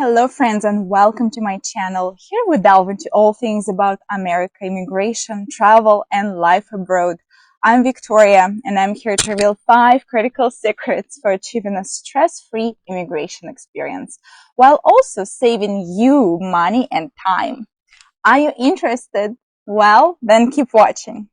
Hello friends and welcome to my channel. Here we delve into all things about America, immigration, travel, and life abroad. I'm Victoria and I'm here to reveal 5 critical secrets for achieving a stress-free immigration experience while also saving you money and time. Are you interested? Well, then keep watching.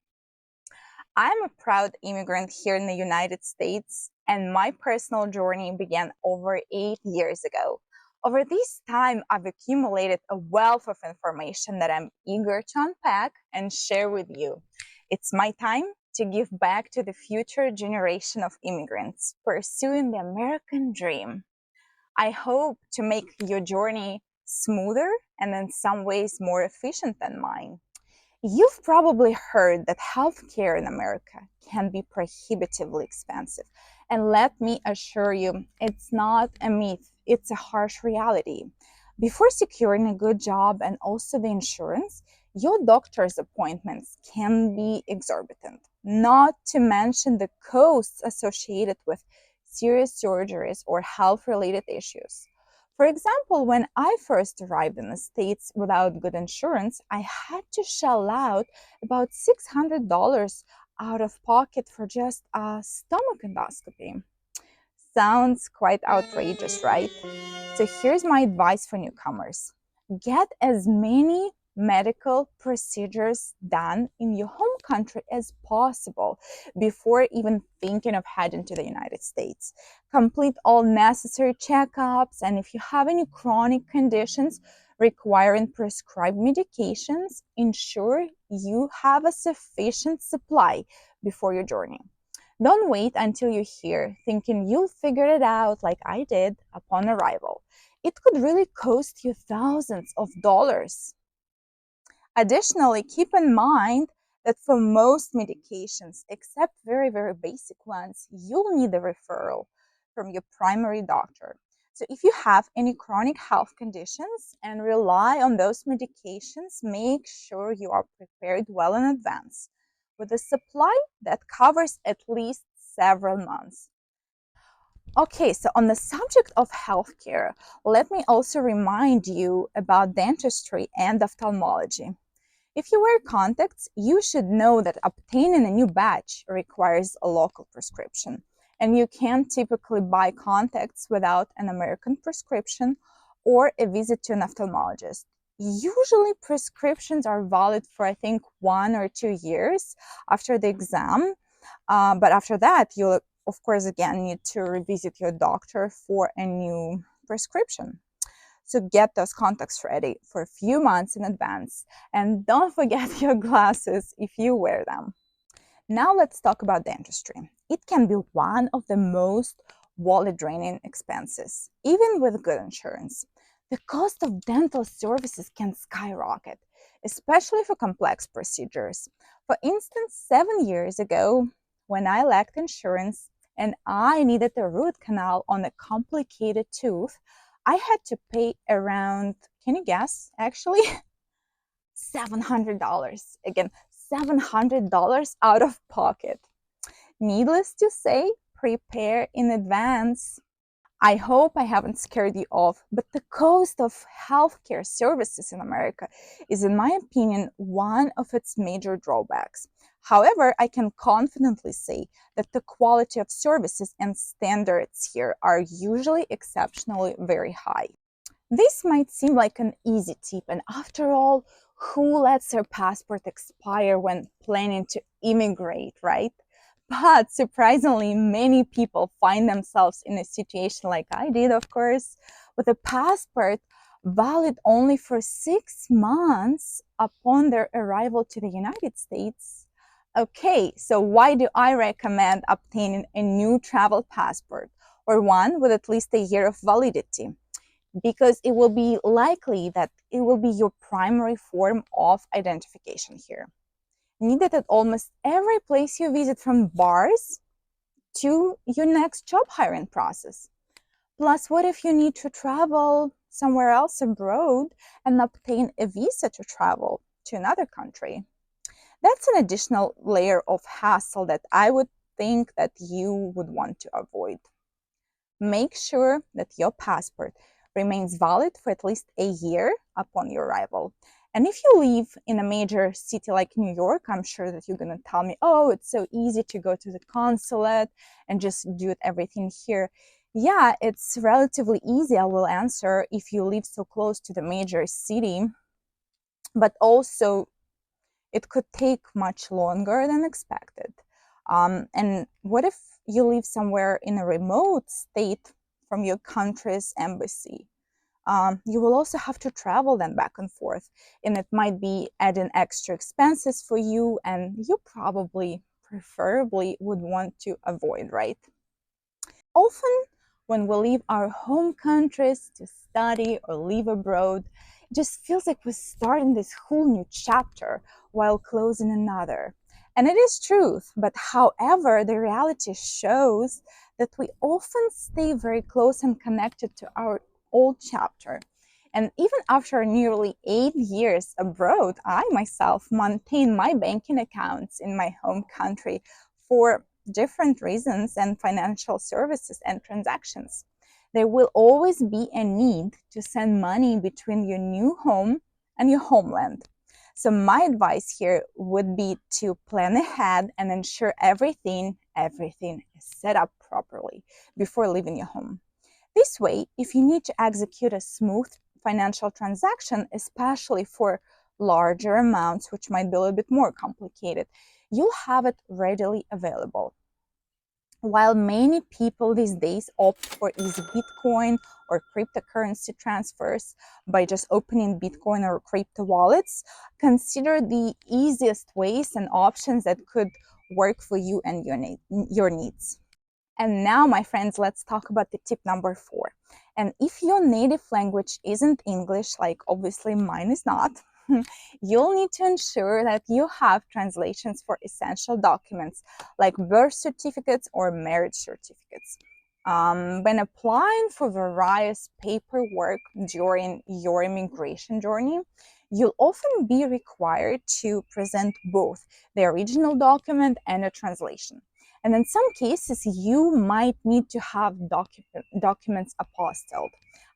I'm a proud immigrant here in the United States, and my personal journey began over 8 years ago. Over this time, I've accumulated a wealth of information that I'm eager to unpack and share with you. It's my time to give back to the future generation of immigrants pursuing the American dream. I hope to make your journey smoother and in some ways more efficient than mine. You've probably heard that healthcare in America can be prohibitively expensive. And let me assure you, it's not a myth, it's a harsh reality. Before securing a good job and also the insurance, your doctor's appointments can be exorbitant, not to mention the costs associated with serious surgeries or health related issues. For example, when I first arrived in the States without good insurance, I had to shell out about $600 out of pocket for just a stomach endoscopy. Sounds quite outrageous, right? So here's my advice for newcomers. Get as many medical procedures done in your home country as possible before even thinking of heading to the United States. Complete all necessary checkups, and if you have any chronic conditions requiring prescribed medications, ensure you have a sufficient supply before your journey. Don't wait until you're here thinking you'll figure it out like I did upon arrival. It could really cost you thousands of dollars. Additionally, keep in mind that for most medications, except very basic ones, you'll need a referral from your primary doctor. So if you have any chronic health conditions and rely on those medications, make sure you are prepared well in advance with a supply that covers at least several months. Okay, so on the subject of healthcare, let me also remind you about dentistry and ophthalmology. If you wear contacts, you should know that obtaining a new batch requires a local prescription, and you can't typically buy contacts without an American prescription or a visit to an ophthalmologist. Usually, prescriptions are valid for, I think, 1 or 2 years after the exam, but after that, you'll, of course, again need to revisit your doctor for a new prescription. So get those contacts ready for a few months in advance. And don't forget your glasses if you wear them. Now let's talk about dentistry. It can be one of the most wallet-draining expenses, even with good insurance. The cost of dental services can skyrocket, especially for complex procedures. For instance, 7 years ago, when I lacked insurance and I needed a root canal on a complicated tooth, I had to pay around, can you guess, actually? $700. Again, $700 out of pocket. Needless to say, prepare in advance. I hope I haven't scared you off, but the cost of healthcare services in America is, in my opinion, one of its major drawbacks. However, I can confidently say that the quality of services and standards here are usually exceptionally very high. This might seem like an easy tip, and after all, who lets their passport expire when planning to immigrate, right? But surprisingly, many people find themselves in a situation like I did, of course, with a passport valid only for 6 months upon their arrival to the United States. Okay, so why do I recommend obtaining a new travel passport or one with at least a year of validity? Because it will be likely that it will be your primary form of identification here. Needed at almost every place you visit, from bars to your next job hiring process. Plus, what if you need to travel somewhere else abroad and obtain a visa to travel to another country? That's an additional layer of hassle that I would think that you would want to avoid. Make sure that your passport remains valid for at least a year upon your arrival. And if you live in a major city like New York, I'm sure that you're going to tell me, oh, it's so easy to go to the consulate and just do everything here. Yeah, it's relatively easy, I will answer, if you live so close to the major city, but also it could take much longer than expected. And what if you live somewhere in a remote state from your country's embassy? You will also have to travel then back and forth, and it might be adding extra expenses for you, and you probably, preferably, would want to avoid, right? Often, when we leave our home countries to study or live abroad, it just feels like we're starting this whole new chapter while closing another. And it is truth, but however, the reality shows that we often stay very close and connected to our old chapter. And even after nearly 8 years abroad, I myself maintain my banking accounts in my home country for different reasons and financial services and transactions. There will always be a need to send money between your new home and your homeland. So my advice here would be to plan ahead and ensure everything is set up properly before leaving your home. This way, if you need to execute a smooth financial transaction, especially for larger amounts, which might be a little bit more complicated, you'll have it readily available. While many people these days opt for easy Bitcoin or cryptocurrency transfers by just opening Bitcoin or crypto wallets, consider the easiest ways and options that could work for you and your needs. And now, my friends, let's talk about the tip number 4. And if your native language isn't English, like obviously mine is not, you'll need to ensure that you have translations for essential documents like birth certificates or marriage certificates. When applying for various paperwork during your immigration journey, you'll often be required to present both the original document and a translation. And in some cases, you might need to have documents apostilled.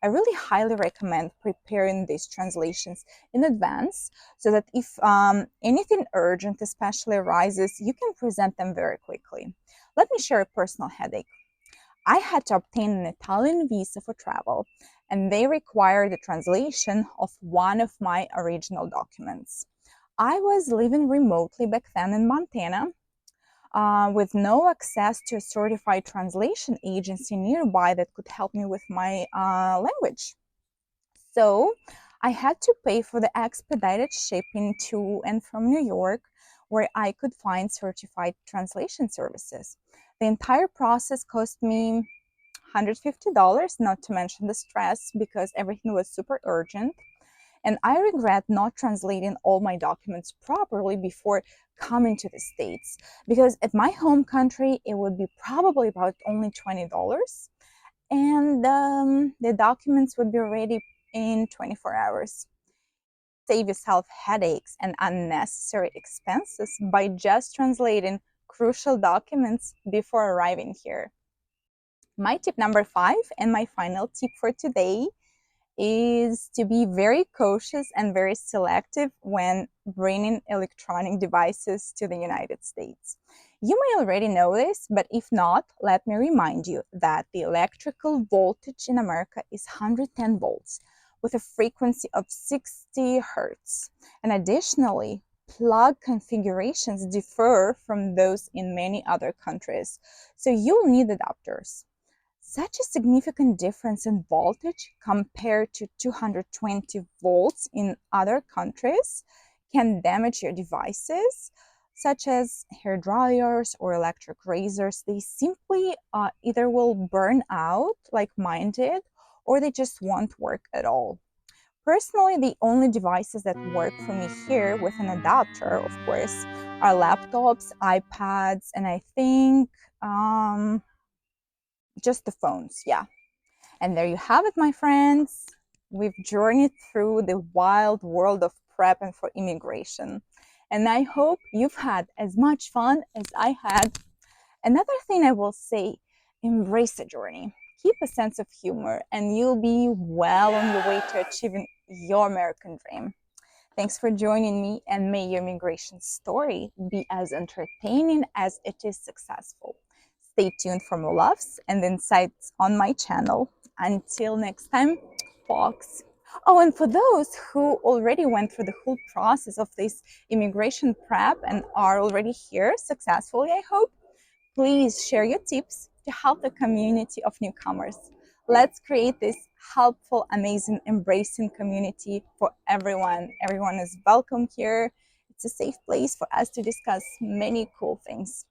I really highly recommend preparing these translations in advance so that if anything urgent especially arises, you can present them very quickly. Let me share a personal headache. I had to obtain an Italian visa for travel, and they required a translation of one of my original documents. I was living remotely back then in Montana, with no access to a certified translation agency nearby that could help me with my language. So I had to pay for the expedited shipping to and from New York, where I could find certified translation services. The entire process cost me $150, not to mention the stress because everything was super urgent. And I regret not translating all my documents properly before coming to the States, because at my home country, it would be probably about only $20, and the documents would be ready in 24 hours. Save yourself headaches and unnecessary expenses by just translating crucial documents before arriving here. My tip number 5 and my final tip for today is to be very cautious and very selective when bringing electronic devices to the United States. You may already know this, but if not, let me remind you that the electrical voltage in America is 110 volts with a frequency of 60 hertz. And additionally, plug configurations differ from those in many other countries, so you'll need adapters. Such a significant difference in voltage compared to 220 volts in other countries can damage your devices, such as hair dryers or electric razors. They simply either will burn out like mine did, or they just won't work at all. Personally, the only devices that work for me here with an adapter, of course, are laptops, iPads, and I think just the phones, yeah. And there you have it, my friends. We've journeyed through the wild world of prepping for immigration. And I hope you've had as much fun as I had. Another thing I will say, embrace the journey. keep a sense of humor, and you'll be well on your way to achieving your American dream. Thanks for joining me, and may your migration story be as entertaining as it is successful. Stay tuned for more laughs and insights on my channel. Until next time, folks. Oh, and for those who already went through the whole process of this immigration prep and are already here successfully, I hope, please share your tips to help the community of newcomers. Let's create this helpful, amazing, embracing community for everyone. Everyone is welcome here. It's a safe place for us to discuss many cool things.